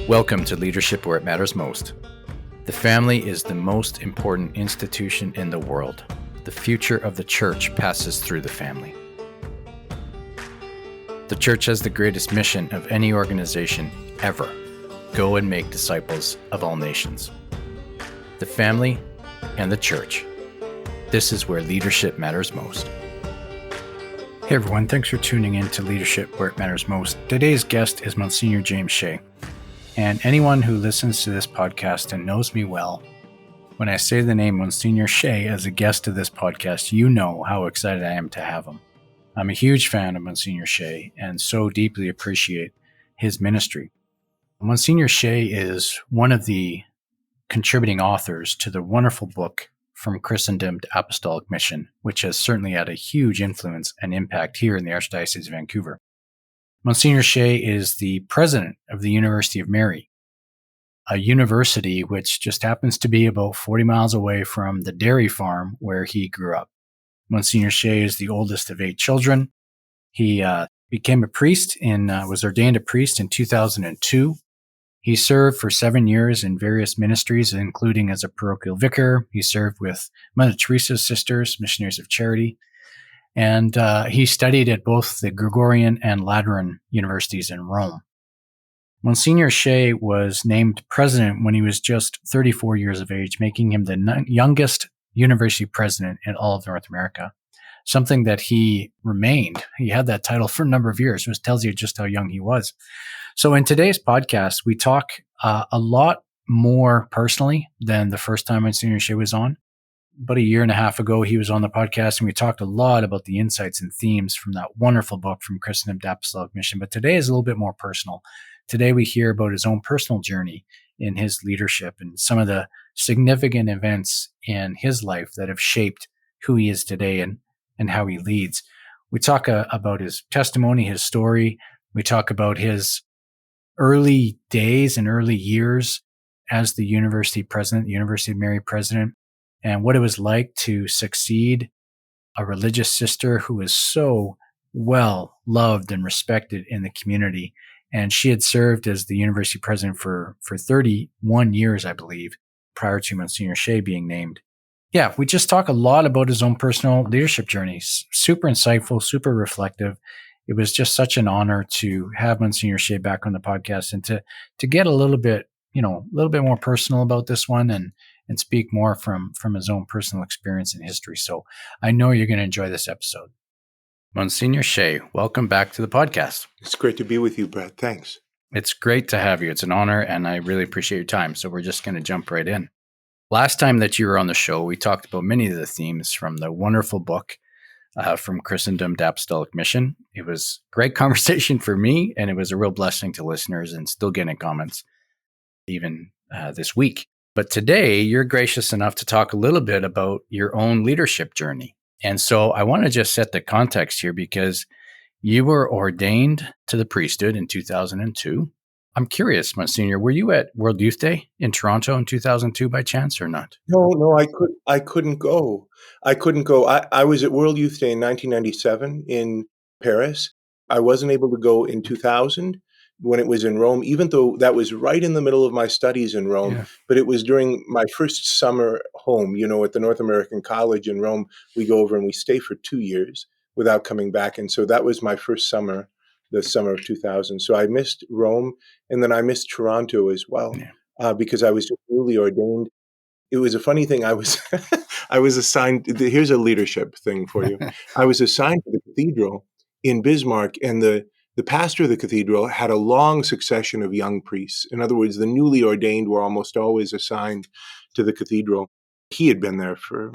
Welcome to Leadership Where It Matters Most. The family is the most important institution in the world. The future of the church passes through the family. The church has the greatest mission of any organization ever. Go and make disciples of all nations. The family and the church. This is where leadership matters most. Hey everyone, thanks for tuning in to Leadership Where It Matters Most. Today's guest is Monsignor James Shea. And anyone who listens to this podcast and knows me well, when I say the name Monsignor Shea as a guest of this podcast, you know how excited I am to have him. I'm a huge fan of Monsignor Shea and so deeply appreciate his ministry. Monsignor Shea is one of the contributing authors to the wonderful book From Christendom to Apostolic Mission, which has certainly had a huge influence and impact here in the Archdiocese of Vancouver. Monsignor Shea is the president of the University of Mary, a university which just happens to be about 40 miles away from the dairy farm where he grew up. Monsignor Shea is the oldest of 8 children. He became a priest was ordained a priest in 2002. He served for 7 years in various ministries, including as a parochial vicar. He served with Mother Teresa's Sisters, Missionaries of Charity. And he studied at both the Gregorian and Lateran universities in Rome. Monsignor Shea was named president when he was just 34 years of age, making him the youngest university president in all of North America, something that he remained. He had that title for a number of years, which tells you just how young he was. So in today's podcast, we talk a lot more personally than the first time Monsignor Shea was on. About a year and a half ago, he was on the podcast, and we talked a lot about the insights and themes from that wonderful book, From Christendom to Apostolic Mission. But today is a little bit more personal. Today, we hear about his own personal journey in his leadership and some of the significant events in his life that have shaped who he is today and how he leads. We talk about his testimony, his story. We talk about his early days and early years as the university president, the University of Mary president, and what it was like to succeed a religious sister who was so well loved and respected in the community. And she had served as the university president for 31 years, I believe, prior to Monsignor Shea being named. Yeah, we just talk a lot about his own personal leadership journeys. Super insightful, super reflective. It was just such an honor to have Monsignor Shea back on the podcast and to get a little bit more personal about this one and speak more from his own personal experience and history. So I know you're going to enjoy this episode. Monsignor Shea, welcome back to the podcast. It's great to be with you, Brad. Thanks. It's great to have you. It's an honor, and I really appreciate your time. So we're just going to jump right in. Last time that you were on the show, we talked about many of the themes from the wonderful book, From Christendom to Apostolic Mission. It was a great conversation for me, and it was a real blessing to listeners and still getting comments even this week. But today, you're gracious enough to talk a little bit about your own leadership journey. And so I want to just set the context here because you were ordained to the priesthood in 2002. I'm curious, Monsignor, were you at World Youth Day in Toronto in 2002 by chance or not? No, I couldn't go. I was at World Youth Day in 1997 in Paris. I wasn't able to go in 2000 when it was in Rome, even though that was right in the middle of my studies in Rome. Yeah. But it was during my first summer home, at the North American College in Rome. We go over and we stay for 2 years without coming back. And so that was my first summer, the summer of 2000. So I missed Rome, and then I missed Toronto as well, because I was just newly ordained. It was a funny thing. I was assigned, here's a leadership thing for you. I was assigned to the cathedral in Bismarck, and the pastor of the cathedral had a long succession of young priests. In other words, the newly ordained were almost always assigned to the cathedral. He had been there for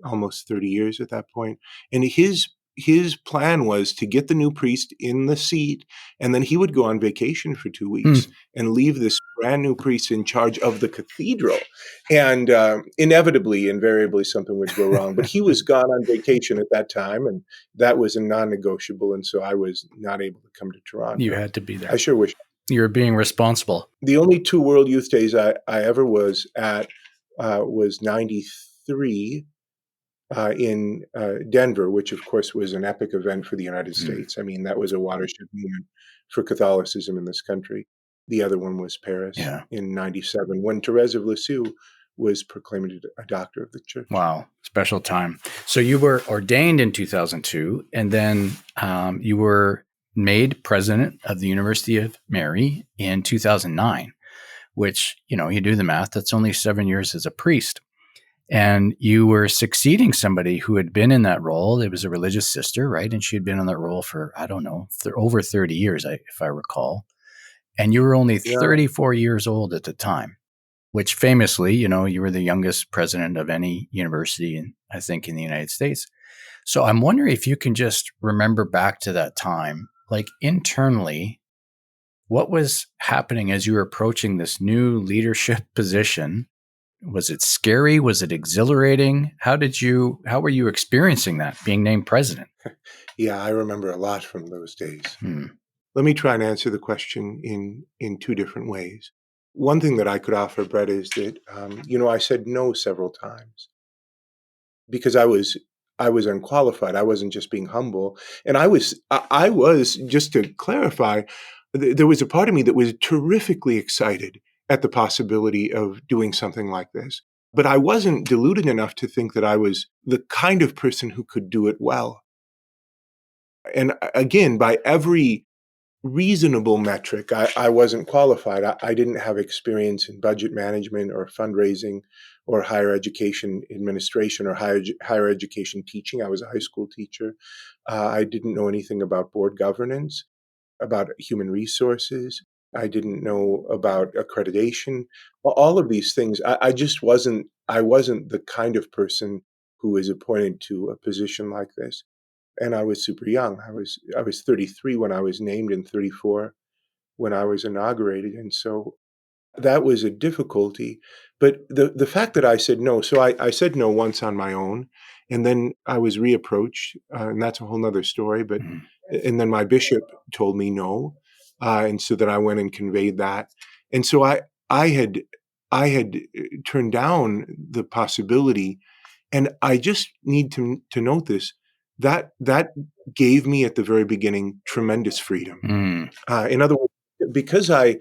almost 30 years at that point. And his plan was to get the new priest in the seat, and then he would go on vacation for 2 weeks and leave this brand new priest in charge of the cathedral. And invariably, something would go wrong. But he was gone on vacation at that time, and that was a non-negotiable. And so I was not able to come to Toronto. You had to be there. I sure wish. You were being responsible. The only 2 World Youth Days I ever was at was 93. In Denver, which of course was an epic event for the United States. I mean, that was a watershed moment for Catholicism in this country. The other one was Paris Yeah. in 97 when Therese of Lisieux was proclaimed a doctor of the church. Wow. Special time. So you were ordained in 2002, and then you were made president of the University of Mary in 2009, which, you do the math, that's only 7 years as a priest. And you were succeeding somebody who had been in that role. It was a religious sister, right? And she had been in that role for, I don't know, over 30 years, if I recall. And you were only Yeah. 34 years old at the time, which famously, you were the youngest president of any university, I think, in the United States. So I'm wondering if you can just remember back to that time, like internally, what was happening as you were approaching this new leadership position? Was it scary? Was it exhilarating? How were you experiencing that, being named president? Yeah, I remember a lot from those days. Let me try and answer the question in two different ways. One thing that I could offer, Brett, is that I said no several times because I was unqualified. I wasn't just being humble, and I was, just to clarify, there was a part of me that was terrifically excited at the possibility of doing something like this, but I wasn't deluded enough to think that I was the kind of person who could do it well. And again, by every reasonable metric, I wasn't qualified. I didn't have experience in budget management or fundraising or higher education administration or higher education teaching. I was a high school teacher. I didn't know anything about board governance, about human resources. I didn't know about accreditation. All of these things. I just wasn't. I wasn't the kind of person who is appointed to a position like this. And I was super young. I was 33 when I was named and 34 when I was inaugurated, and so that was a difficulty. But the fact that I said no, so I said no once on my own, and then I was reapproached, and that's a whole nother story. But Mhm. and then my bishop told me no, and so that I went and conveyed that, and so I had I had turned down the possibility, and I just need to note this, that gave me at the very beginning tremendous freedom. Mm. In other words, because I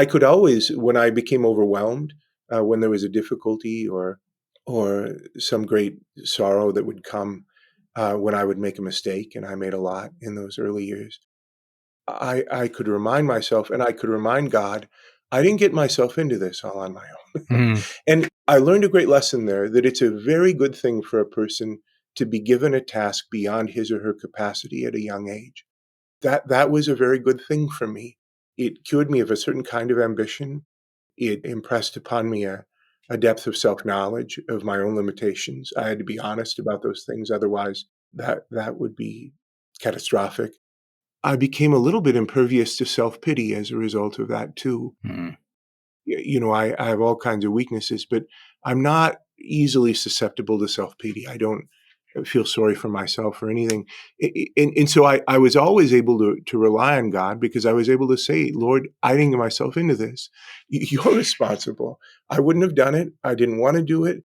could always, when I became overwhelmed, when there was a difficulty or some great sorrow that would come, when I would make a mistake, and I made a lot in those early years, I could remind myself and I could remind God, I didn't get myself into this all on my own. Mm. And I learned a great lesson there, that it's a very good thing for a person to be given a task beyond his or her capacity at a young age. That was a very good thing for me. It cured me of a certain kind of ambition. It impressed upon me a depth of self-knowledge of my own limitations. I had to be honest about those things, otherwise that would be catastrophic. I became a little bit impervious to self-pity as a result of that too. Mm. I have all kinds of weaknesses, but I'm not easily susceptible to self-pity. I don't feel sorry for myself or anything. And so I was always able to rely on God, because I was able to say, Lord, I didn't get myself into this. You're responsible. I wouldn't have done it. I didn't want to do it.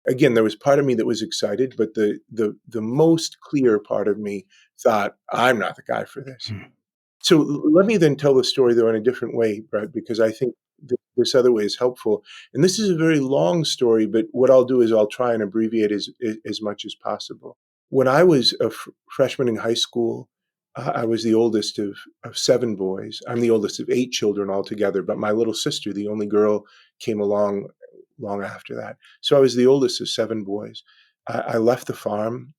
Again, there was part of me that was excited, but the most clear part of me thought, I'm not the guy for this. Mm. So let me then tell the story, though, in a different way, Brett, because I think this other way is helpful. And this is a very long story, but what I'll do is I'll try and abbreviate as much as possible. When I was a freshman in high school, I was the oldest of seven boys. I'm the oldest of eight children altogether, but my little sister, the only girl, came along long after that. So I was the oldest of seven boys. I left the farm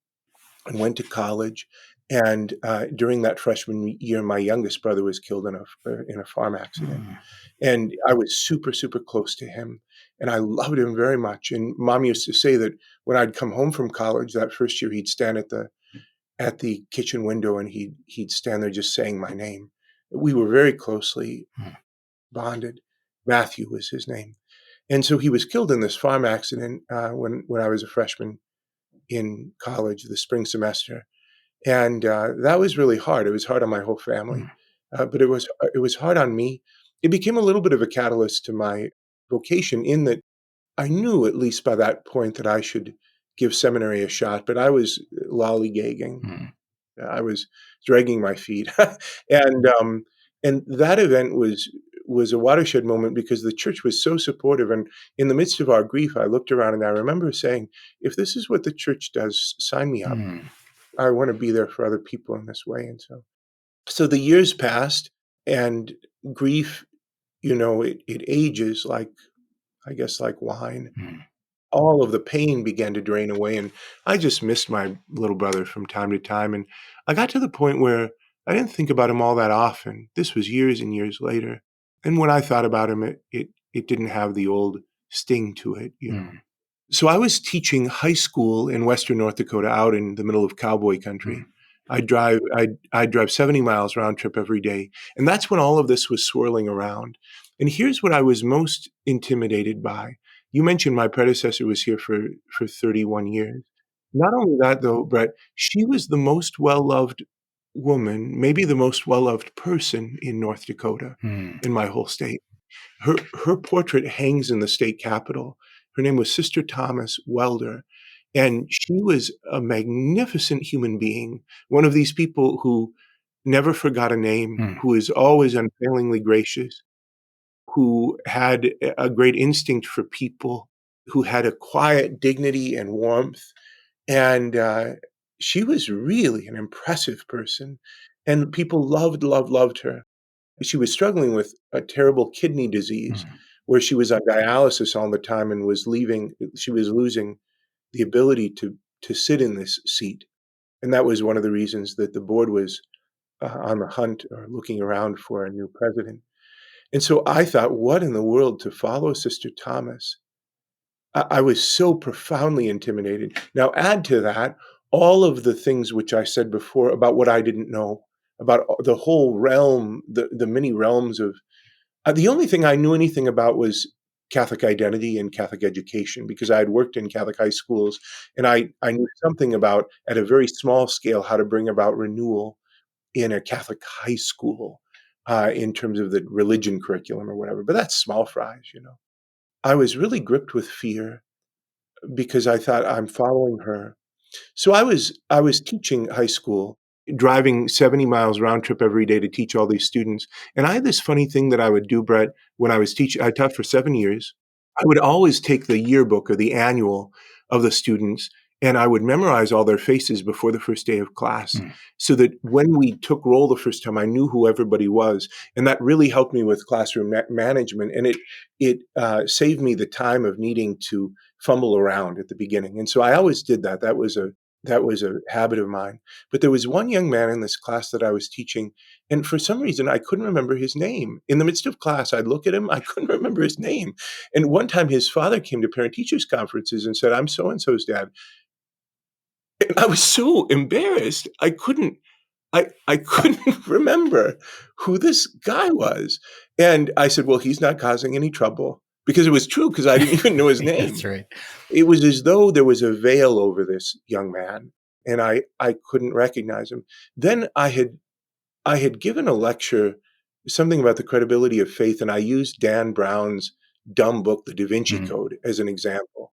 and went to college. And during that freshman year, my youngest brother was killed in a farm accident. Mm. And I was super, super close to him. And I loved him very much. And Mom used to say that when I'd come home from college that first year, he'd stand at the kitchen window and he'd stand there just saying my name. We were very closely Mm. bonded. Matthew was his name. And so he was killed in this farm accident when I was a freshman in college, the spring semester. And that was really hard. It was hard on my whole family, Mm. but it was hard on me. It became a little bit of a catalyst to my vocation, in that I knew, at least by that point, that I should give seminary a shot. But I was lollygagging. Mm. I was dragging my feet, and and that event was a watershed moment because the church was so supportive. And in the midst of our grief, I looked around and I remember saying, if this is what the church does, sign me up. Mm. I want to be there for other people in this way. And so the years passed, and grief, it ages like, I guess, like wine. Mm. All of the pain began to drain away, and I just missed my little brother from time to time, and I got to the point where I didn't think about him all that often. This was years and years later, and when I thought about him, it didn't have the old sting to it. Mm. So I was teaching high school in Western North Dakota out in the middle of cowboy country. Mm. I'd drive 70 miles round trip every day, and that's when all of this was swirling around. And here's what I was most intimidated by. You mentioned my predecessor was here for 31 years. Not only that, though, Brett, she was the most well-loved woman, maybe the most well-loved person in North Dakota, Mm. in my whole state. Her portrait hangs in the state capitol. Her name was Sister Thomas Welder, and she was a magnificent human being, one of these people who never forgot a name, Mm. who is always unfailingly gracious, who had a great instinct for people, who had a quiet dignity and warmth, and, she was really an impressive person, and people loved her. She was struggling with a terrible kidney disease Mm. where she was on dialysis all the time and she was losing the ability to sit in this seat, and that was one of the reasons that the board was, on the hunt or looking around for a new president. And so I thought, "What in the world to follow Sister Thomas?" I was so profoundly intimidated. Now add to that all of the things which I said before about what I didn't know, about the whole realm, the many realms of the only thing I knew anything about was Catholic identity and Catholic education because I had worked in Catholic high schools, and I knew something about, at a very small scale, how to bring about renewal in a Catholic high school, in terms of the religion curriculum or whatever, but that's small fries. I was really gripped with fear because I thought, "I'm following her." So I was teaching high school, driving 70 miles round trip every day to teach all these students, and I had this funny thing that I would do, Brett, when I was teaching. I taught for 7 years. I would always take the yearbook or the annual of the students, and I would memorize all their faces before the first day of class, Mm. so that when we took roll the first time, I knew who everybody was, and that really helped me with classroom management, and it saved me the time of needing to fumble around at the beginning, and so I always did that. That was a habit of mine. But there was one young man in this class that I was teaching, and for some reason, I couldn't remember his name. In the midst of class, I'd look at him, I couldn't remember his name. And one time his father came to parent teachers conferences and said, "I'm so and so's dad." And I was so embarrassed. I couldn't remember who this guy was. And I said, "Well, he's not causing any trouble." Because it was true, because I didn't even know his That's name. right. It was as though there was a veil over this young man, and I couldn't recognize him. Then I had given a lecture, something about the credibility of faith, and I used Dan Brown's dumb book, The Da Vinci Mm. Code, as an example.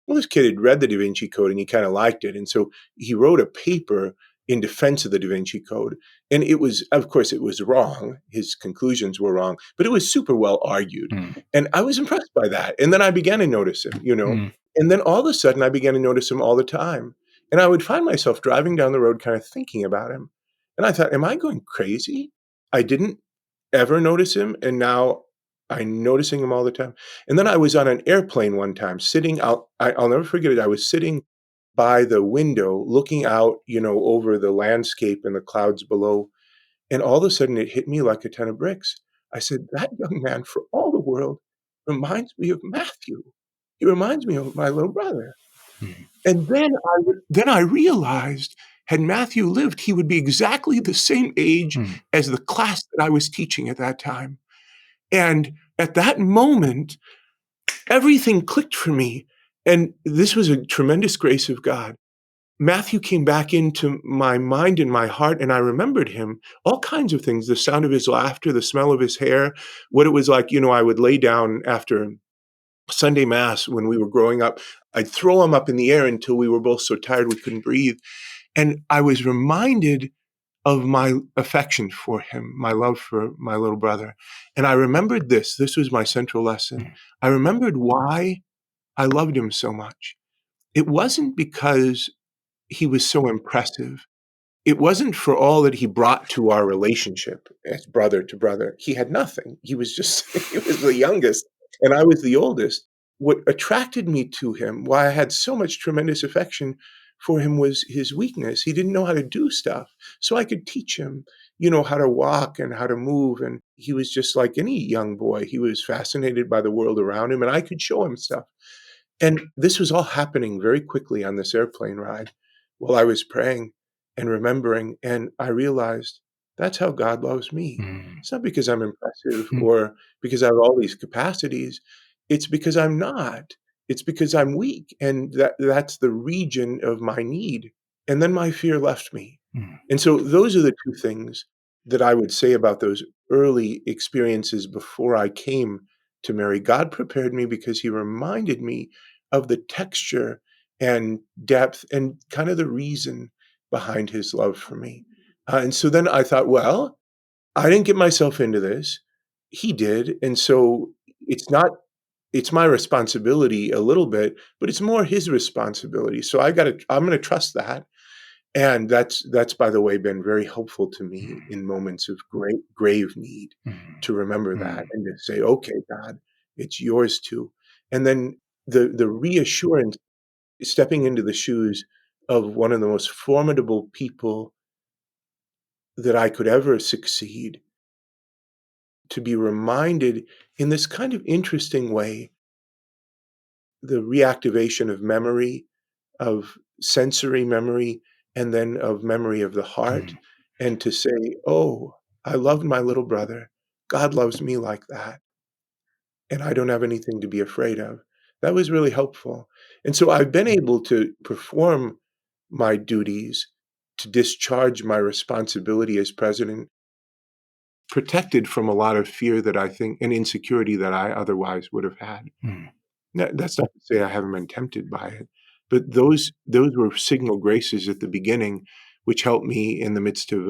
Well, this kid had read the Da Vinci Code and he kinda liked it, and so he wrote a paper in defense of the Da Vinci Code, and it was, of course, it was wrong, his conclusions were wrong, but it was super well argued, Mm. and I was impressed by that, and then I began to notice him, Mm. and then all of a sudden, I began to notice him all the time, and I would find myself driving down the road kinda thinking about him, and I thought, "Am I going crazy? I didn't ever notice him, and now I'm noticing him all the time." And then I was on an airplane one time sitting out. I'll never forget it. I was sitting by the window looking out, over the landscape and the clouds below, and all of a sudden it hit me like a ton of bricks. I said, "That young man, for all the world, reminds me of Matthew. He reminds me of my little brother." Mm. And then I realized, had Matthew lived, he would be exactly the same age Mm. as the class that I was teaching at that time. And at that moment, everything clicked for me, and this was a tremendous grace of God. Matthew came back into my mind and my heart, and I remembered him, all kinds of things, the sound of his laughter, the smell of his hair, what it was like. I would lay down after Sunday mass when we were growing up. I'd throw him up in the air until we were both so tired we couldn't breathe. And I was reminded of my affection for him, my love for my little brother. And I remembered this. This was my central lesson. I remembered why I loved him so much. It wasn't because he was so impressive. It wasn't for all that he brought to our relationship as brother to brother. He had nothing. He was just, he was the youngest, and I was the oldest. What attracted me to him, why I had so much tremendous affection for him, was his weakness. He didn't know how to do stuff. So I could teach him, how to walk and how to move. And he was just like any young boy. He was fascinated by the world around him, and I could show him stuff. And this was all happening very quickly on this airplane ride while I was praying and remembering. And I realized that's how God loves me. Mm. It's not because I'm impressive Mm. or because I have all these capacities. It's because I'm not. It's because I'm weak. And that's the region of my need. And then my fear left me. Mm. And so those are the two things that I would say about those early experiences before I came to Mary. God prepared me because he reminded me of the texture and depth and kind of the reason behind his love for me. And so then I thought, well, I didn't get myself into this. He did. And so it's my responsibility a little bit, but it's more his responsibility. So I'm going to trust that. And that's, by the way, been very helpful to me in moments of great grave need, Mm. to remember that Mm. and to say, okay, God, it's yours too. And then the reassurance, stepping into the shoes of one of the most formidable people that I could ever succeed, to be reminded in this kind of interesting way, the reactivation of memory, of sensory memory, and then of memory of the heart, Mm. and to say, "Oh, I loved my little brother. God loves me like that, and I don't have anything to be afraid of." That was really helpful. And so I've been able to perform my duties, to discharge my responsibility as president, protected from a lot of fear that I think, and insecurity that I otherwise would have had. Mm. That's not to say I haven't been tempted by it, but those were signal graces at the beginning, which helped me in the midst of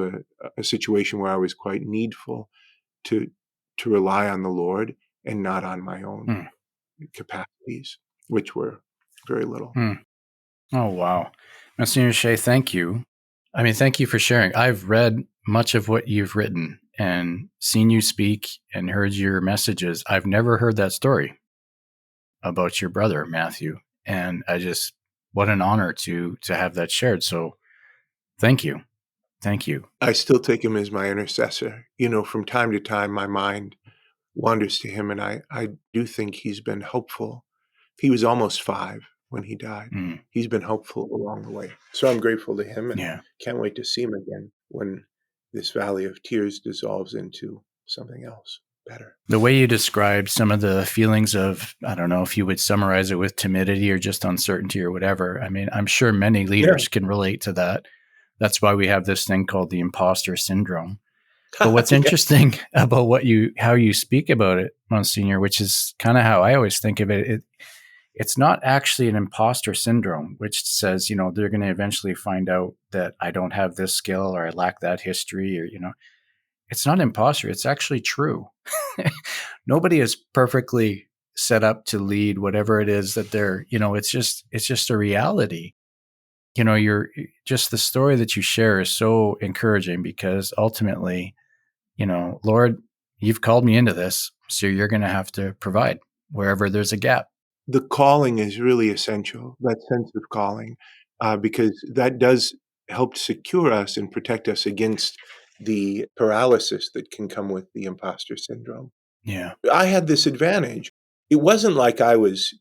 a situation where I was quite needful to rely on the Lord and not on my own Mm. capacities, which were very little. Mm. Oh, wow. Monsignor Shea, thank you. I mean, thank you for sharing. I've read much of what you've written and seen you speak and heard your messages. I've never heard that story about your brother, Matthew. And what an honor to have that shared. So thank you. Thank you. I still take him as my intercessor. From time to time, my mind wanders to him, and I do think he's been helpful. He was almost 5 when he died. Mm. He's been helpful along the way. So I'm grateful to him and Yeah. can't wait to see him again when this valley of tears dissolves into something else better. The way you described some of the feelings of, I don't know if you would summarize it with timidity or just uncertainty or whatever. I mean, I'm sure many Yeah. leaders can relate to that. That's why we have this thing called the imposter syndrome. But what's Yeah. interesting about how you speak about it, Monsignor, which is kind of how I always think of it, it's not actually an imposter syndrome, which says, they're going to eventually find out that I don't have this skill or I lack that history, or, it's not imposter. It's actually true. Nobody is perfectly set up to lead whatever it is that they're, it's just a reality. You're just, the story that you share is so encouraging because ultimately, Lord, you've called me into this, so you're going to have to provide wherever there's a gap. The calling is really essential, that sense of calling, because that does help secure us and protect us against the paralysis that can come with the imposter syndrome. Yeah. I had this advantage. It wasn't like I was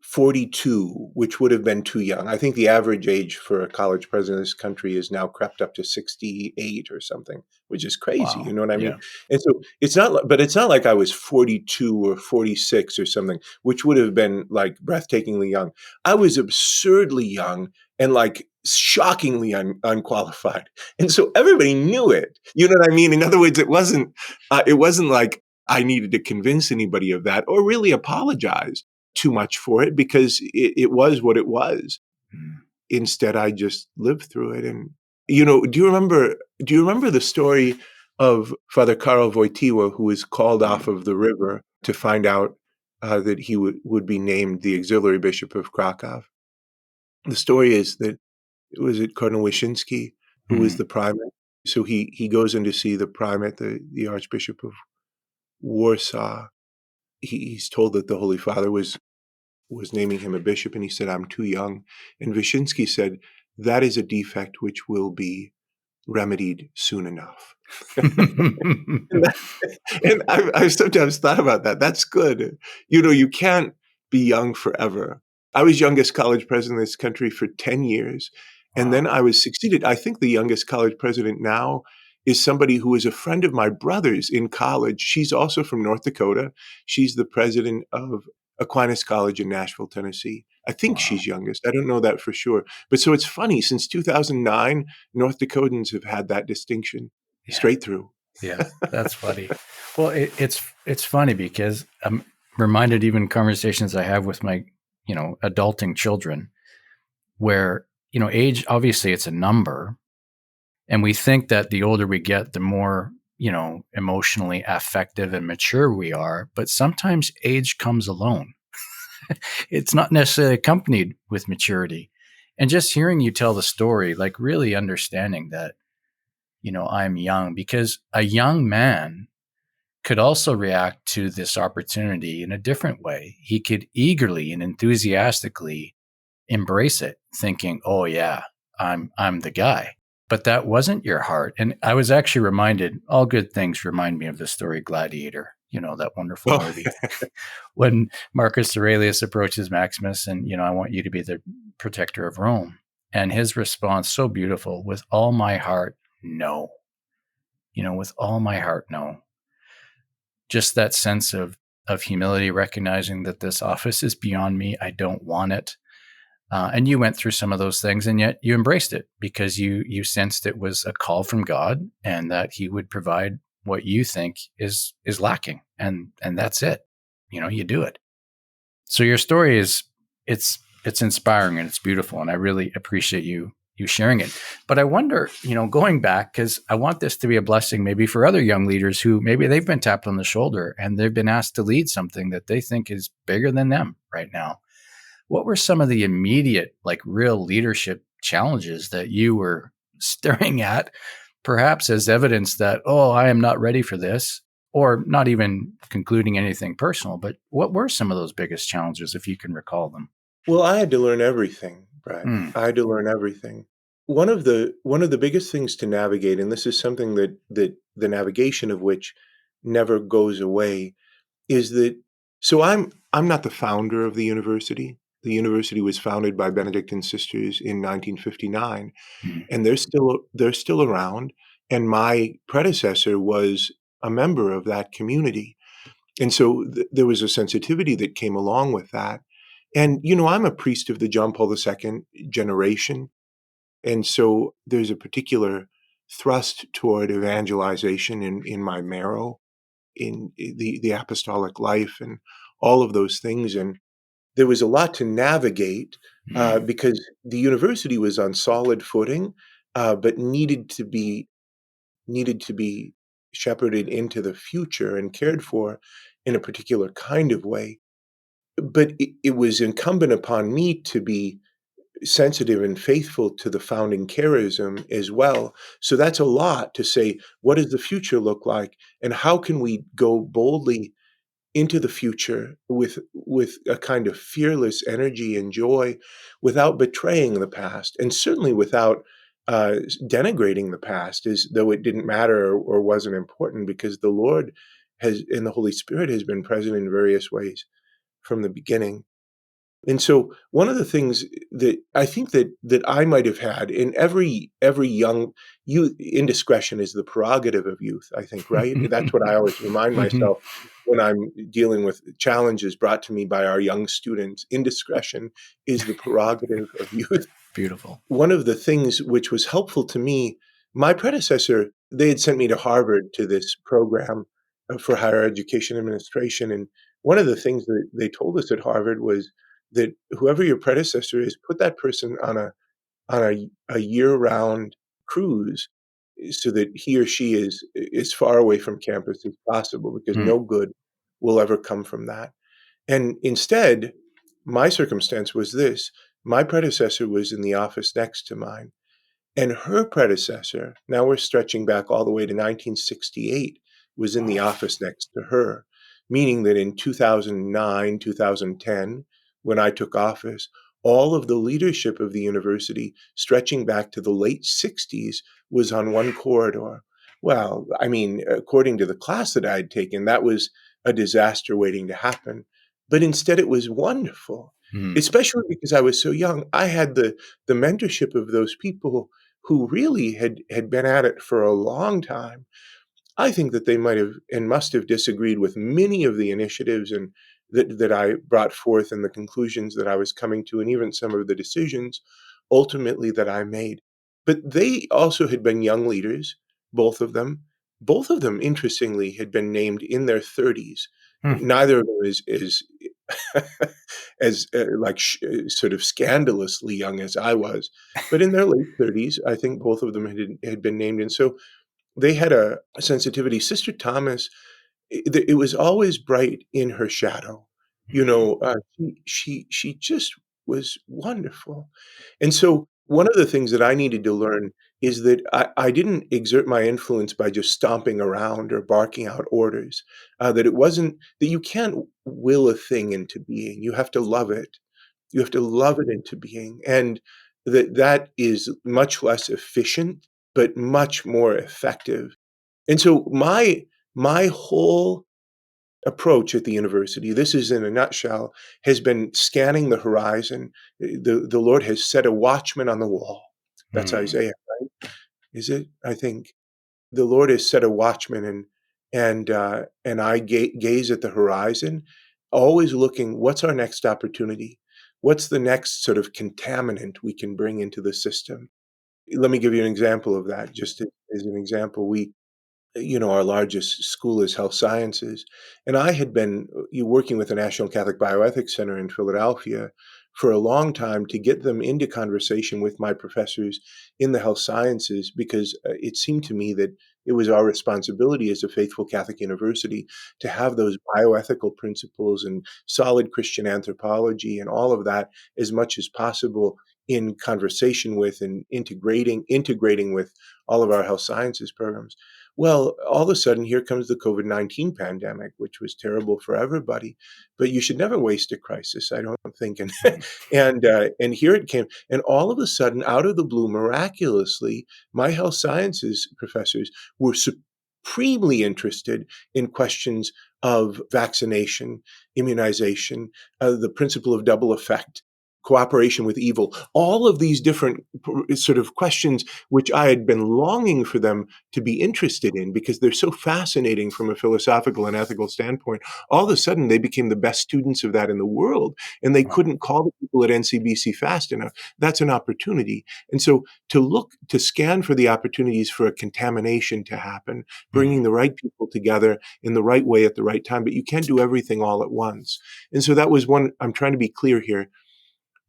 42, which would have been too young. I think the average age for a college president of this country is now crept up to 68 or something, which is crazy. Wow. You know what I mean? Yeah. And so it's not like I was 42 or 46 or something, which would have been like breathtakingly young. I was absurdly young and like shockingly unqualified. And so everybody knew it. You know what I mean? In other words, it wasn't like I needed to convince anybody of that or really apologize too much for it, because it was what it was. Mm. Instead, I just lived through it, and Do you remember the story of Father Karol Wojtyła, who was called off of the river to find out that he would be named the auxiliary bishop of Krakow? The story is that was it Cardinal Wyszynski who was Mhm. the primate? So he goes in to see the primate, the Archbishop of Warsaw. He's told that the Holy Father was naming him a bishop, and he said, "I'm too young." And Wyszynski said, "That is a defect which will be remedied soon enough." And that and I've sometimes thought about that. That's good. You can't be young forever. I was youngest college president of this country for 10 years, and Wow. then I was succeeded. I think the youngest college president now is somebody who is a friend of my brother's in college. She's also from North Dakota. She's the president of Aquinas College in Nashville, Tennessee. I think Wow. she's youngest. I don't know that for sure. But so it's funny, since 2009, North Dakotans have had that distinction Yeah. straight through. Yeah. That's funny. Well, it's funny because I'm reminded even conversations I have with my, adulting children where, age, obviously it's a number. And we think that the older we get, the more, emotionally affective and mature we are. But sometimes age comes alone. It's not necessarily accompanied with maturity. And just hearing you tell the story, like really understanding that, I'm young, because a young man could also react to this opportunity in a different way. He could eagerly and enthusiastically embrace it, thinking, "Oh yeah, I'm the guy." But that wasn't your heart. And I was actually reminded, all good things remind me of the story Gladiator, that wonderful Oh, movie. When Marcus Aurelius approaches Maximus and, I want you to be the protector of Rome. And his response, so beautiful, with all my heart, no. With all my heart, no. Just that sense of humility, recognizing that this office is beyond me. I don't want it. And you went through some of those things, and yet you embraced it because you sensed it was a call from God, and that He would provide what you think is lacking, and that's it. You do it. So your story is it's inspiring and it's beautiful, and I really appreciate you sharing it. But I wonder, going back, because I want this to be a blessing maybe for other young leaders who maybe they've been tapped on the shoulder and they've been asked to lead something that they think is bigger than them right now. What were some of the immediate, like real leadership challenges that you were staring at, perhaps as evidence that, oh, I am not ready for this, or not even concluding anything personal, but what were some of those biggest challenges, if you can recall them? well, I had to learn everything, Brad. Mm, I had to learn everything. One of the biggest things to navigate, and this is something that the navigation of which never goes away, is that so I'm not the founder of the university. The university was founded by Benedictine sisters in 1959, mm, and they're still around. And my predecessor was a member of that community. And so there was a sensitivity that came along with that. And, I'm a priest of the John Paul II generation. And so there's a particular thrust toward evangelization in my marrow, in the apostolic life, and all of those things. And there was a lot to navigate mm, because the university was on solid footing, but needed to be shepherded into the future and cared for in a particular kind of way. But it was incumbent upon me to be sensitive and faithful to the founding charism as well. So that's a lot to say, what does the future look like? And how can we go boldly into the future with a kind of fearless energy and joy without betraying the past, and certainly without denigrating the past as though it didn't matter or wasn't important, because the Lord has and the Holy Spirit has been present in various ways from the beginning. And so one of the things that I think that I might have had in every young youth, indiscretion is the prerogative of youth, I think, right? That's what I always remind mhm. myself when I'm dealing with challenges brought to me by our young students. Indiscretion is the prerogative of youth. Beautiful. One of the things which was helpful to me, my predecessor, they had sent me to Harvard to this program for higher education administration. And one of the things that they told us at Harvard was that whoever your predecessor is, put that person on a year-round cruise so that he or she is as far away from campus as possible, because Mm. no good will ever come from that. And instead, my circumstance was this: my predecessor was in the office next to mine. And her predecessor, now we're stretching back all the way to 1968, was in the office next to her, meaning that in 2009, 2010, when I took office, all of the leadership of the university, stretching back to the late 60s, was on one corridor. Well, I mean, according to the class that I'd taken, that was a disaster waiting to happen. But instead, it was wonderful, Mm. especially because I was so young. I had the mentorship of those people who really had been at it for a long time. I think that they might have and must have disagreed with many of the initiatives and that I brought forth, and the conclusions that I was coming to, and even some of the decisions ultimately that I made. But they also had been young leaders, both of them. Both of them, interestingly, had been named in their 30s. Mm. Neither of them is as sort of scandalously young as I was, but in their late 30s, I think both of them had been named, and so they had a sensitivity. Sister Thomas, it was always bright in her shadow. You Mm. know, she just was wonderful. And so one of the things that I needed to learn is that I didn't exert my influence by just stomping around or barking out orders. That it wasn't that you can't will a thing into being. You have to love it. You have to love it into being, and that is much less efficient, but much more effective. And so my whole approach at the university, this is in a nutshell, has been scanning the horizon. The Lord has set a watchman on the wall. That's Mm. Isaiah, is it? I think the Lord has set a watchman, and I gaze at the horizon, always looking, what's our next opportunity? What's the next sort of contaminant we can bring into the system? Let me give you an example of that. Just as an example, our largest school is health sciences. And I had been working with the National Catholic Bioethics Center in Philadelphia for a long time to get them into conversation with my professors in the health sciences, because it seemed to me that it was our responsibility as a faithful Catholic university to have those bioethical principles and solid Christian anthropology and all of that as much as possible in conversation with and integrating with all of our health sciences programs. Well, all of a sudden, here comes the COVID-19 pandemic, which was terrible for everybody. But you should never waste a crisis, I don't think. And Mm. and here it came, and all of a sudden, out of the blue, miraculously, my health sciences professors were supremely interested in questions of vaccination, immunization, the principle of double effect, cooperation with evil, all of these different sort of questions which I had been longing for them to be interested in, because they're so fascinating from a philosophical and ethical standpoint. All of a sudden, they became the best students of that in the world, and they Wow. couldn't call the people at NCBC fast enough. That's an opportunity. And so to scan for the opportunities for a contamination to happen, bringing Mm. the right people together in the right way at the right time, but you can't do everything all at once. And so that was one. I'm trying to be clear here.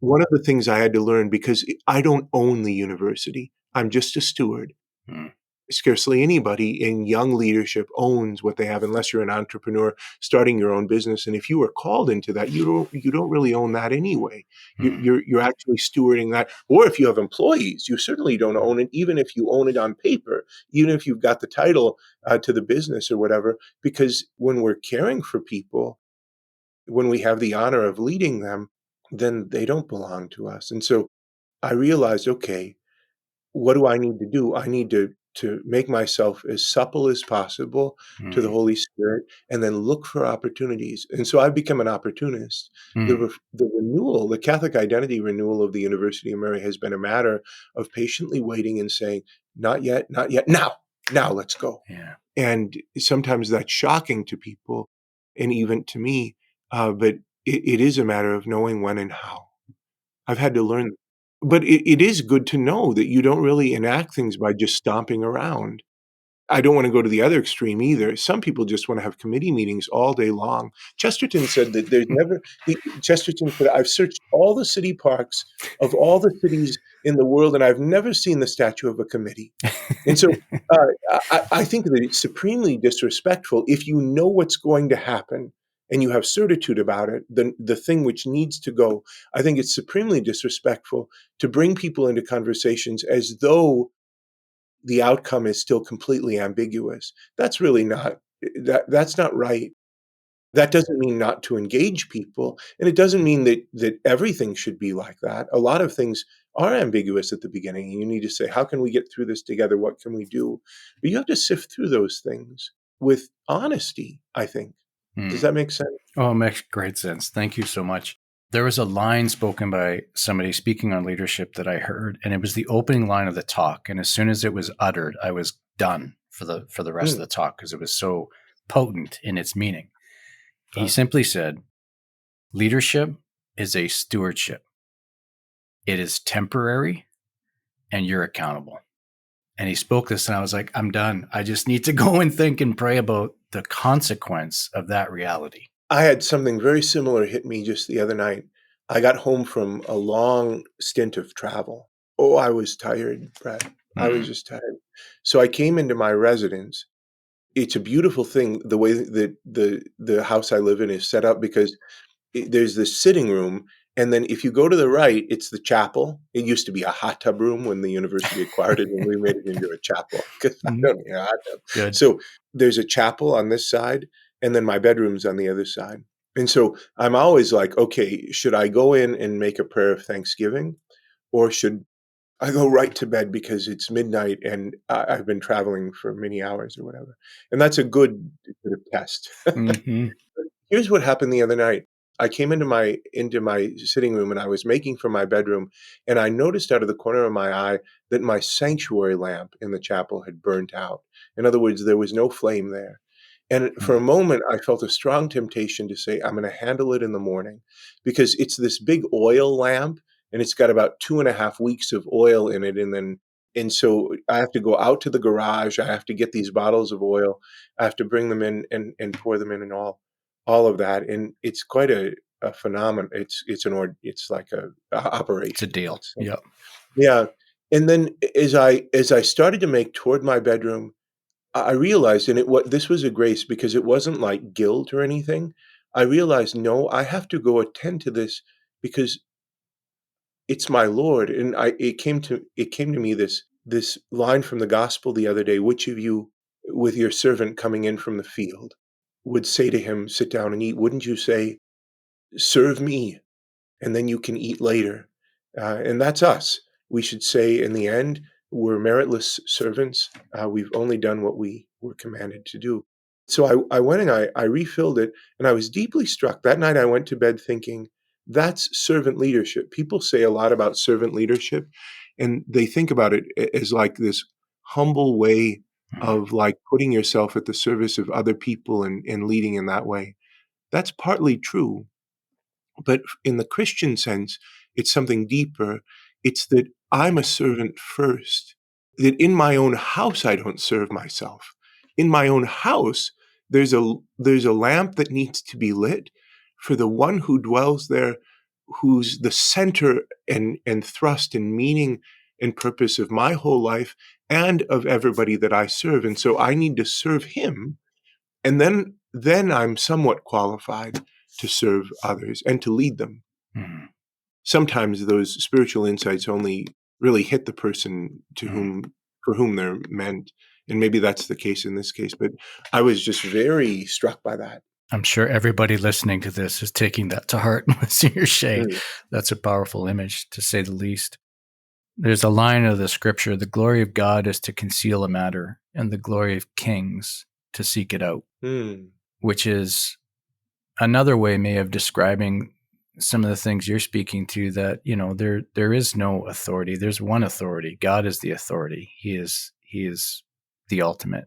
One of the things I had to learn, because I don't own the university, I'm just a steward. Mm. Scarcely anybody in young leadership owns what they have, unless you're an entrepreneur starting your own business. And if you are called into that, you don't really own that anyway. Mm. You're actually stewarding that. Or if you have employees, you certainly don't Mm. own it, even if you own it on paper, even if you've got the title to the business or whatever. Because when we're caring for people, when we have the honor of leading them, then they don't belong to us. And so I realized, okay, what do I need to do? I need to make myself as supple as possible to the Mm. Holy Spirit, and then look for opportunities. And so I've become an opportunist. Mm. The Catholic identity renewal of the University of Mary has been a matter of patiently waiting and saying, not yet, not yet, now let's go. Yeah. And sometimes that's shocking to people, and even to me, but it is a matter of knowing when and how. I've had to learn, but it is good to know that you don't really enact things by just stomping around. I don't wanna go to the other extreme either. Some people just wanna have committee meetings all day long. Chesterton said that there's never he Chesterton said, "I've searched all the city parks of all the cities in the world, and I've never seen the statue of a committee. And so I think that it's supremely disrespectful if you know what's going to happen and you have certitude about it, the thing which needs to go. I think it's supremely disrespectful to bring people into conversations as though the outcome is still completely ambiguous. That's really not that's not right. That doesn't mean not to engage people, and it doesn't mean that everything should be like that. A lot of things are ambiguous at the beginning, and you need to say, "How can we get through this together? What can we do?" But you have to sift through those things with honesty, I think. Does Hmm. that make sense? Oh, it makes great sense. Thank you so much. There was a line spoken by somebody speaking on leadership that I heard, and it was the opening line of the talk. And as soon as it was uttered, I was done for the rest of Mm, the talk because it was so potent in its meaning. He uh, simply said, "Leadership is a stewardship. It is temporary, and you're accountable." And he spoke this, and I was like, "I'm done. I just need to go and think and pray about the consequence of that reality." I had something very similar hit me just the other night. I got home from a long stint of travel. Oh, I was tired, Brett. I was Mm, just tired. So I came into my residence. It's a beautiful thing the way that the house I live in is set up because there's this sitting room, and then if you go to the right, it's the chapel. It used to be a hot tub room when the university acquired it, and we made it into a chapel because I mm, don't need a hot tub. good. So there's a chapel on this side, and then my bedroom's on the other side. And so I'm always like, okay, should I go in and make a prayer of thanksgiving, or should I go right to bed because it's midnight and I've been traveling for many hours or whatever? And that's a good sort of test. Hmm. Here's what happened the other night. I came into my sitting room, and I was making for my bedroom, and I noticed out of the corner of my eye that my sanctuary lamp in the chapel had burnt out. In other words, there was no flame there. And for a moment, I felt a strong temptation to say, I'm gonna handle it in the morning, because it's this big oil lamp, and it's got about 2.5 weeks of oil in it, and so I have to go out to the garage, I have to get these bottles of oil, I have to bring them in and pour them in and all of that, and it's quite a phenomenon. It's like a It's a operation, deal. let's say. Yep. Yeah, and then as I started to make toward my bedroom, I realized, and what this was a grace because it wasn't like guilt or anything. I realized, no, I have to go attend to this because it's my Lord, and I it came to me this line from the gospel the other day. Which of you, with your servant coming in from the field, would say to him, "Sit down and eat"? Wouldn't you say, "Serve me, and then you can eat later"? And that's us. We should say in the end, we're meritless servants. We've only done what we were commanded to do. So I went and I refilled it, and I was deeply struck. That night I went to bed thinking, that's servant leadership. People say a lot about servant leadership, and they think about it as like this humble way Mhm. of like putting yourself at the service of other people and leading in that way. That's partly true, but in the Christian sense, it's something deeper. It's that I'm a servant first, that in my own house, I don't serve myself. In my own house, there's a lamp that needs to be lit for the one who dwells there, who's the center and thrust and meaning and purpose of my whole life and of everybody that I serve. And so I need to serve him, and then I'm somewhat qualified to serve others and to lead them. Mhm. Sometimes those spiritual insights only really hit the person to Mhm. whom for whom they're meant, and maybe that's the case in this case, but I was just very struck by that. I'm sure everybody listening to this is taking that to heart. Monsignor Shea. Mm, That's a powerful image, to say the least. There's a line of the scripture: the glory of God is to conceal a matter, and the glory of kings to seek it out, mm, which is another way, may, of describing some of the things you're speaking to, that, there is no authority. There's one authority. God is the authority. He is the ultimate.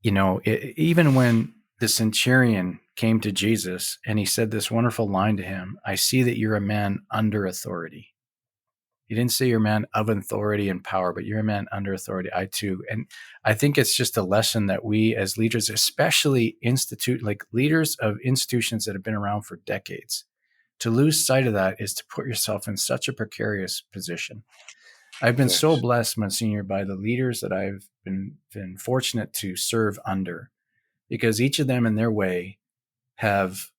Even when the centurion came to Jesus and he said this wonderful line to him, "I see that you're a man under authority." He didn't say you're a man of authority and power, but you're a man under authority. I too. And I think it's just a lesson that we as leaders, especially leaders of institutions that have been around for decades, to lose sight of that is to put yourself in such a precarious position. I've been so Yes. blessed, Monsignor, by the leaders that I've been fortunate to serve under, because each of them in their way have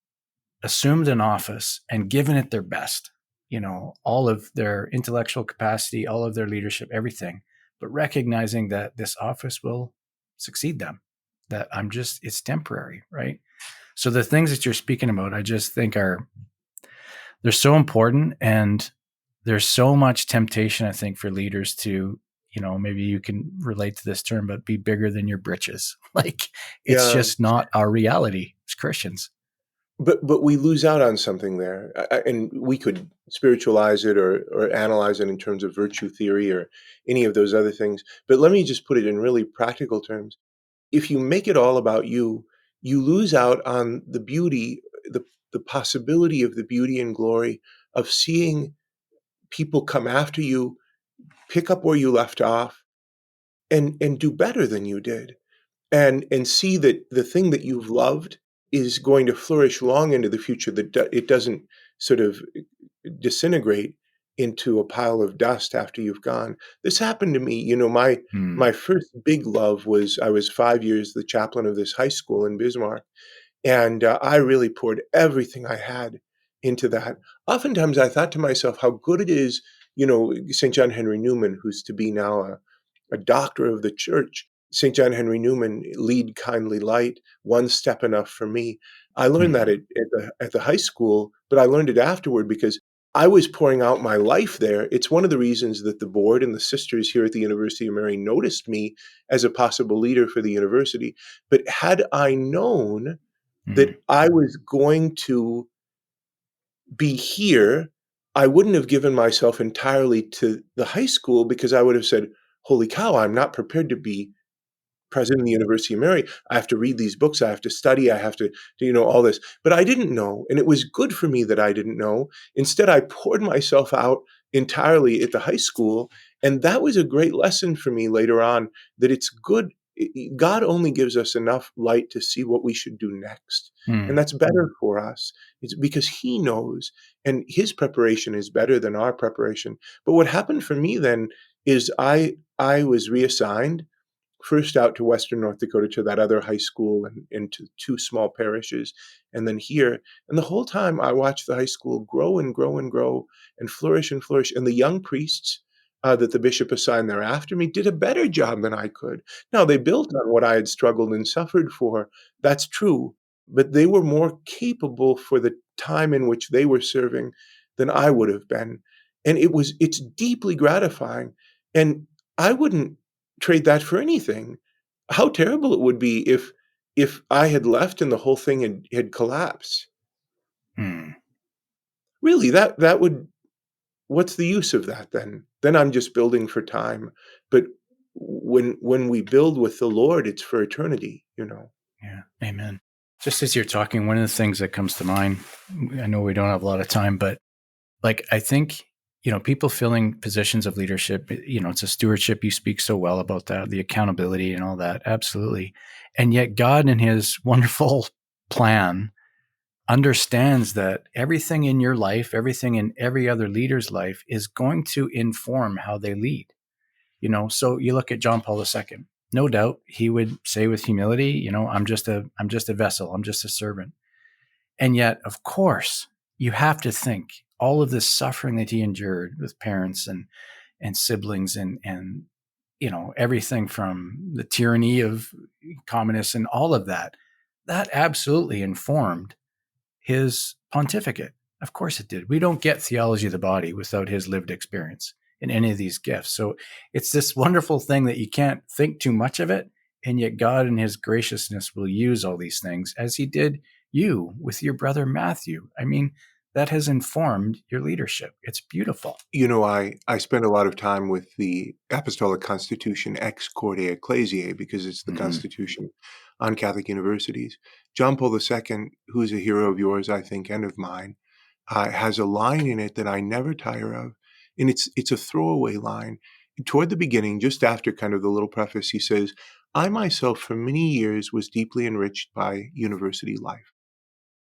assumed an office and given it their best, all of their intellectual capacity, all of their leadership, everything, but recognizing that this office will succeed them, that it's temporary, right? So the things that you're speaking about, I just think they're so important. And there's so much temptation, I think, for leaders to, maybe you can relate to this term, but be bigger than your britches. Like, it's Yeah. just not our reality as Christians. But we lose out on something there, and we could spiritualize it or analyze it in terms of virtue theory or any of those other things. But let me just put it in really practical terms. If you make it all about you, you lose out on the beauty, the possibility of the beauty and glory of seeing people come after you, pick up where you left off, and do better than you did. And see that the thing that you've loved is going to flourish long into the future, that it doesn't sort of disintegrate into a pile of dust after you've gone. This happened to me. My Hmm. first big love was I was 5 years the chaplain of this high school in Bismarck, and I really poured everything I had into that. Oftentimes, I thought to myself how good it is, St. John Henry Newman, who's to be now a doctor of the church. St. John Henry Newman, lead kindly light, one step enough for me. I learned that Hmm. at the high school, but I learned it afterward because I was pouring out my life there. It's one of the reasons that the board and the sisters here at the University of Mary noticed me as a possible leader for the university. But had I known Hmm. that I was going to be here, I wouldn't have given myself entirely to the high school because I would have said, "Holy cow, I'm not prepared to be president of the University of Mary. I have to read these books. I have to study. I have to do, all this." But I didn't know. And it was good for me that I didn't know. Instead, I poured myself out entirely at the high school. And that was a great lesson for me later on that it's good. God only gives us enough light to see what we should do next. And Hmm. that's better for us. It's because He knows, and His preparation is better than our preparation. But what happened for me then is I was reassigned first out to Western North Dakota to that other high school and to two small parishes, and then here. And the whole time I watched the high school grow and grow and grow and flourish and flourish. And the young priests that the bishop assigned there after me did a better job than I could. Now, they built on what I had struggled and suffered for. That's true. But they were more capable for the time in which they were serving than I would have been. And it's deeply gratifying. And I wouldn't trade that for anything. How terrible it would be if I had left and the whole thing had collapsed. Hmm. Really, that would what's the use of that then? Then I'm just building for time. But when we build with the Lord, it's for eternity. Yeah. Amen. Just as you're talking, one of the things that comes to mind, I know we don't have a lot of time, but like, I think, people filling positions of leadership, it's a stewardship. You speak so well about that, the accountability and all that. Absolutely. And yet God in his wonderful plan understands that everything in your life, everything in every other leader's life is going to inform how they lead. So you look at John Paul II. No doubt he would say with humility, I'm just a vessel, I'm just a servant. And yet, of course, you have to think all of this suffering that he endured with parents and siblings and everything from the tyranny of communists and all of that absolutely informed his pontificate. Of course it did. We don't get theology of the body without his lived experience in any of these gifts. So it's this wonderful thing that you can't think too much of it. And yet God in his graciousness will use all these things as he did you with your brother Matthew. I mean, that has informed your leadership. It's beautiful. I spend a lot of time with the Apostolic Constitution Ex Corde Ecclesiae because it's the Mm-hmm. Constitution on Catholic universities. John Paul II, who's a hero of yours, I think, and of mine, has a line in it that I never tire of, and it's a throwaway line. Toward the beginning, just after kind of the little preface, he says, "I myself, for many years, was deeply enriched by university life.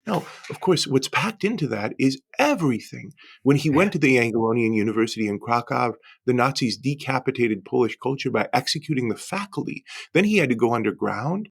No, of course, what's packed into that is everything. When he Yeah. went to the Jagiellonian University in Krakow, the Nazis decapitated Polish culture by executing the faculty. Then he had to go underground.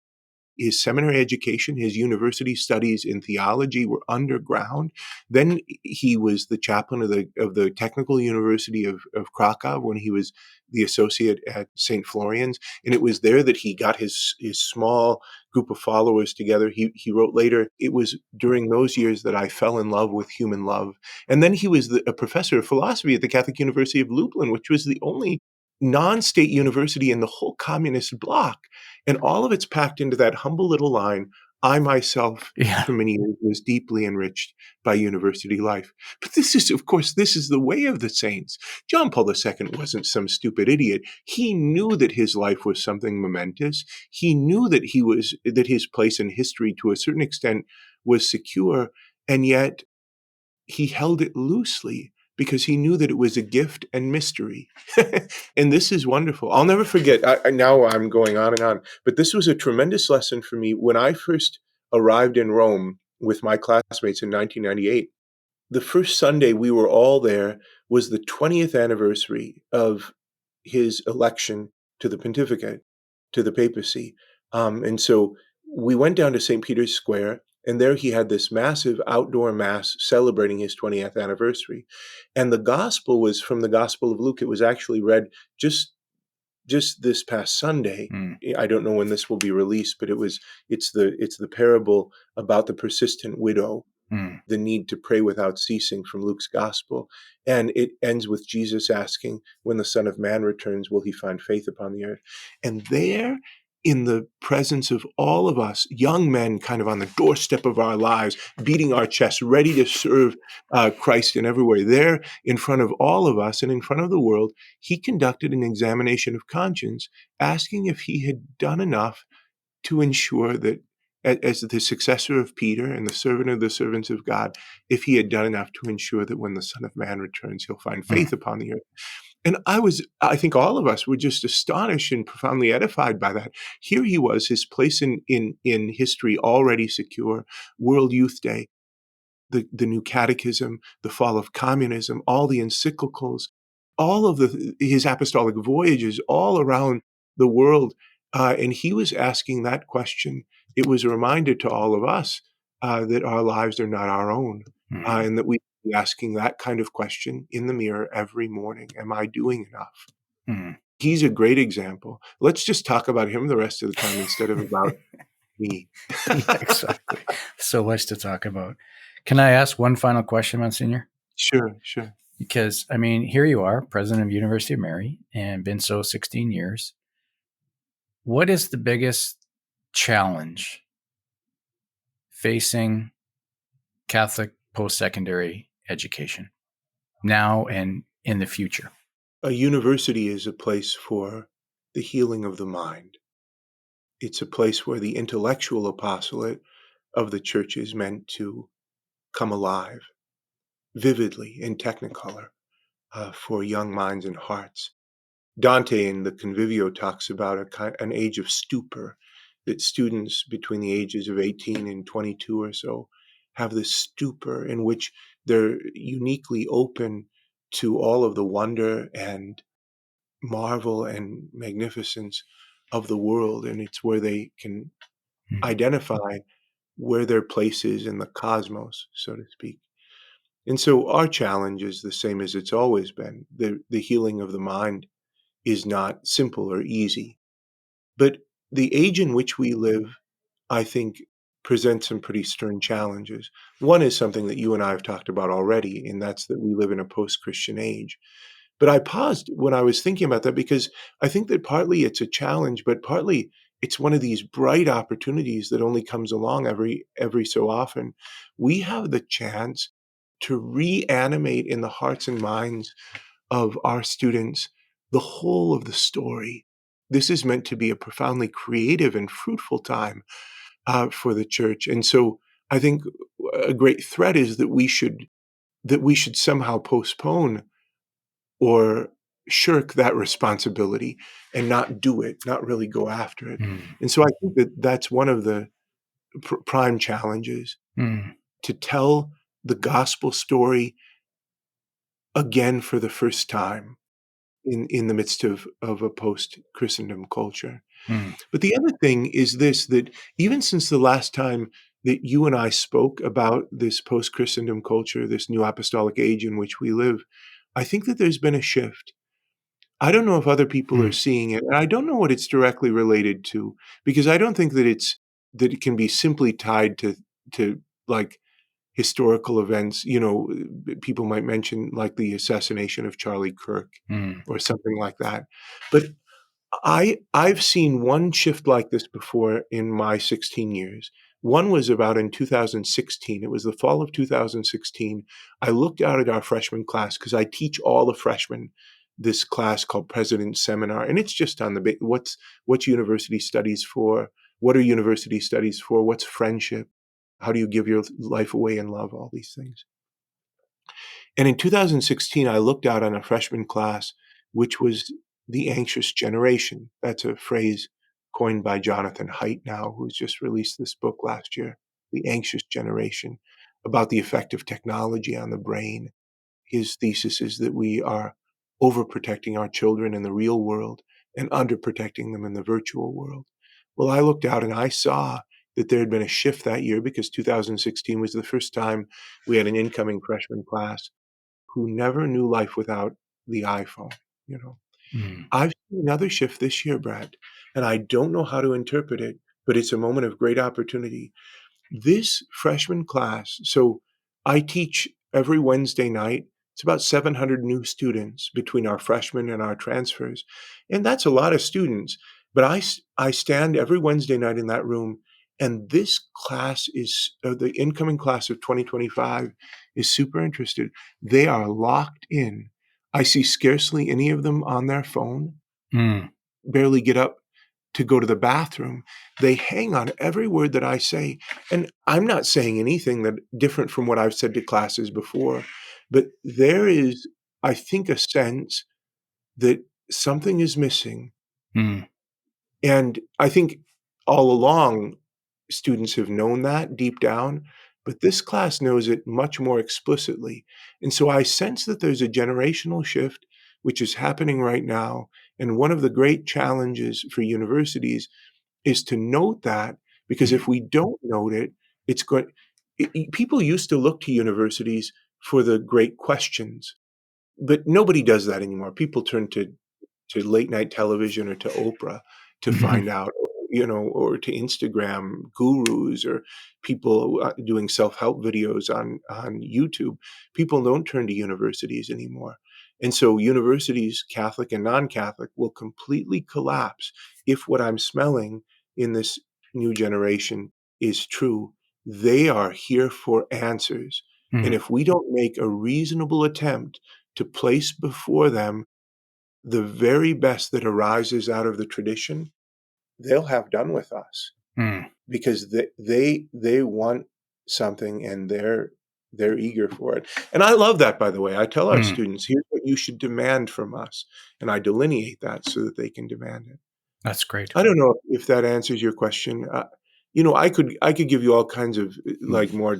His seminary education, his university studies in theology were underground. Then he was the chaplain of the Technical University of Krakow when he was the associate at St. Florian's. And it was there that he got his small group of followers together. He wrote later, it was during those years that I fell in love with human love. And then he was a professor of philosophy at the Catholic University of Lublin, which was the only non-state university in the whole communist bloc. And all of it's packed into that humble little line, I myself, Yeah. for many years, was deeply enriched by university life. But this is, of course, this is the way of the saints. John Paul II wasn't some stupid idiot. He knew that his life was something momentous. He knew that that his place in history to a certain extent was secure, and yet he held it loosely because he knew that it was a gift and mystery. And this is wonderful. I'll never forget. Now I'm going on and on, but this was a tremendous lesson for me when I first arrived in Rome with my classmates in 1998. The first Sunday we were all there was the 20th anniversary of his election to the pontificate, to the papacy. And so we went down to St. Peter's Square, and there he had this massive outdoor mass celebrating his 20th anniversary. And the gospel was from the Gospel of Luke. It was actually read just this past Sunday. Mm, I don't know when this will be released, but it's the parable about the persistent widow, mm, the need to pray without ceasing from Luke's gospel. And it ends with Jesus asking, when the Son of Man returns, will he find faith upon the earth? And there, in the presence of all of us, young men kind of on the doorstep of our lives, beating our chests, ready to serve Christ in every way, there in front of all of us and in front of the world, he conducted an examination of conscience, asking if he had done enough to ensure that as the successor of Peter and the servant of the servants of God, if he had done enough to ensure that when the Son of Man returns, he'll find mm, faith upon the earth. And I think all of us were just astonished and profoundly edified by that. Here he was, his place in history already secure, World Youth Day, the new catechism, the fall of communism, all the encyclicals, all of his apostolic voyages all around the world. And he was asking that question. It was a reminder to all of us that our lives are not our own, mm, and that we be asking that kind of question in the mirror every morning. Am I doing enough? mm. He's a great example. Let's just talk about him the rest of the time instead of about me. Yeah, exactly. So much to talk about. Can I ask one final question, Monsignor? Sure, sure. Because, I mean, here you are, president of University of Mary, and been so 16 years. What is the biggest challenge facing Catholic post-secondary education now and in the future? A university is a place for the healing of the mind. It's a place where the intellectual apostolate of the church is meant to come alive vividly in technicolor for young minds and hearts. Dante in the Convivio talks about an age of stupor, that students between the ages of 18 and 22 or so have this stupor in which they're uniquely open to all of the wonder and marvel and magnificence of the world. And it's where they can Mm, identify where their place is in the cosmos, so to speak. And so our challenge is the same as it's always been. The healing of the mind is not simple or easy. But the age in which we live, I think, presents some pretty stern challenges. One is something that you and I have talked about already, and that's that we live in a post-Christian age. But I paused when I was thinking about that because I think that partly it's a challenge, but partly it's one of these bright opportunities that only comes along every so often. We have the chance to reanimate in the hearts and minds of our students the whole of the story. This is meant to be a profoundly creative and fruitful time for the church, and so I think a great threat is that we should somehow postpone or shirk that responsibility and not do it, not really go after it. mm, And so I think that that's one of the prime challenges. Mm, to tell the gospel story again for the first time in the midst of a post-Christendom culture. mm, But the other thing is this, that even since the last time that you and I spoke about this post-Christendom culture, this new apostolic age in which we live, I think that there's been a shift. I don't know if other people are mm, seeing it, and I don't know what it's directly related to, because I don't think that it can be simply tied to, like, historical events. People might mention, like, the assassination of Charlie Kirk mm, or something like that. But I've seen one shift like this before in my 16 years. One was about in 2016. It was the fall of 2016. I looked out at our freshman class because I teach all the freshmen this class called President's Seminar, and it's just on the what's university studies for? What are university studies for? What's friendship? How do you give your life away in love? All these things. And in 2016, I looked out on a freshman class, which was the anxious generation. That's a phrase coined by Jonathan Haidt now, who's just released this book last year, The Anxious Generation, about the effect of technology on the brain. His thesis is that we are overprotecting our children in the real world and underprotecting them in the virtual world. Well, I looked out and I saw that there had been a shift that year because 2016 was the first time we had an incoming freshman class who never knew life without the iPhone, you know? mm, I've seen another shift this year, Brad, and I don't know how to interpret it, but it's a moment of great opportunity. This freshman class, so I teach every Wednesday night. It's about 700 new students between our freshmen and our transfers, and that's a lot of students. But I stand every Wednesday night in that room, and this class is the incoming class of 2025 is super interested. They are locked in. I see scarcely any of them on their phone, mm, barely get up to go to the bathroom. They hang on every word that I say. And I'm not saying anything that different from what I've said to classes before, but there is, I think, a sense that something is missing. mm, And I think all along, students have known that deep down, but this class knows it much more explicitly. And so I sense that there's a generational shift which is happening right now. And one of the great challenges for universities is to note that, because mm, if we don't note it, it's going people used to look to universities for the great questions, but nobody does that anymore. People turn to late night television or to Oprah to mhm, find out, or to Instagram gurus or people doing self-help videos on YouTube. People don't turn to universities anymore. And so universities, Catholic and non-Catholic, will completely collapse if what I'm smelling in this new generation is true. They are here for answers. And mm, if we don't make a reasonable attempt to place before them the very best that arises out of the tradition, they'll have done with us mm, because they want something and they're eager for it. And I love that, by the way. I tell our mm. students, here's what you should demand from us. And I delineate that so that they can demand it. That's great. I don't know if that answers your question. I could give you all kinds of Mm. like more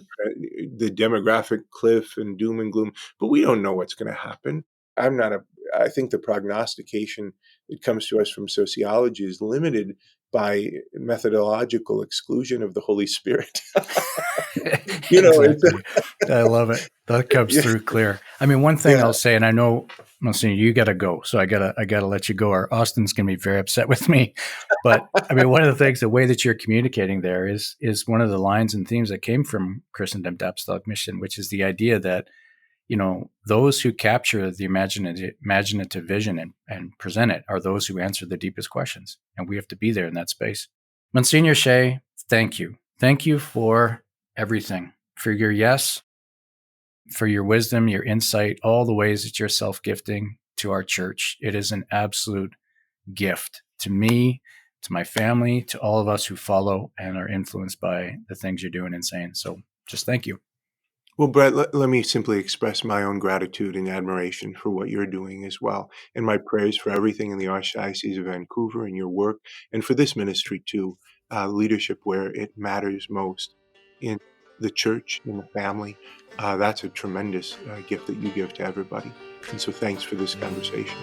the demographic cliff and doom and gloom, but we don't know what's going to happen. I'm not a. I think the prognostication that comes to us from sociology is limited by methodological exclusion of the Holy Spirit. It's Exactly. I love it. That comes yeah, through clear. I mean, one thing yeah. I'll say, and I know, Monsignor, you got to go, so I gotta let you go, or Austin's gonna be very upset with me. But I mean, one of the things, the way that you're communicating there is one of the lines and themes that came from Christendom to Apostolic Mission, which is the idea that those who capture the imaginative vision and present it are those who answer the deepest questions, and we have to be there in that space. Monsignor Shea, thank you. Thank you for everything, for your yes, for your wisdom, your insight, all the ways that you're self gifting to our church. It is an absolute gift to me, to my family, to all of us who follow and are influenced by the things you're doing and saying. So just thank you. Well, Brett, let me simply express my own gratitude and admiration for what you're doing as well, and my prayers for everything in the Archdiocese of Vancouver and your work, and for this ministry too, leadership where it matters most. In the church, in the family. That's a tremendous gift that you give to everybody. And so thanks for this conversation.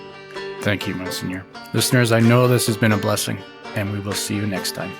Thank you, Monsignor. Listeners, I know this has been a blessing, and we will see you next time.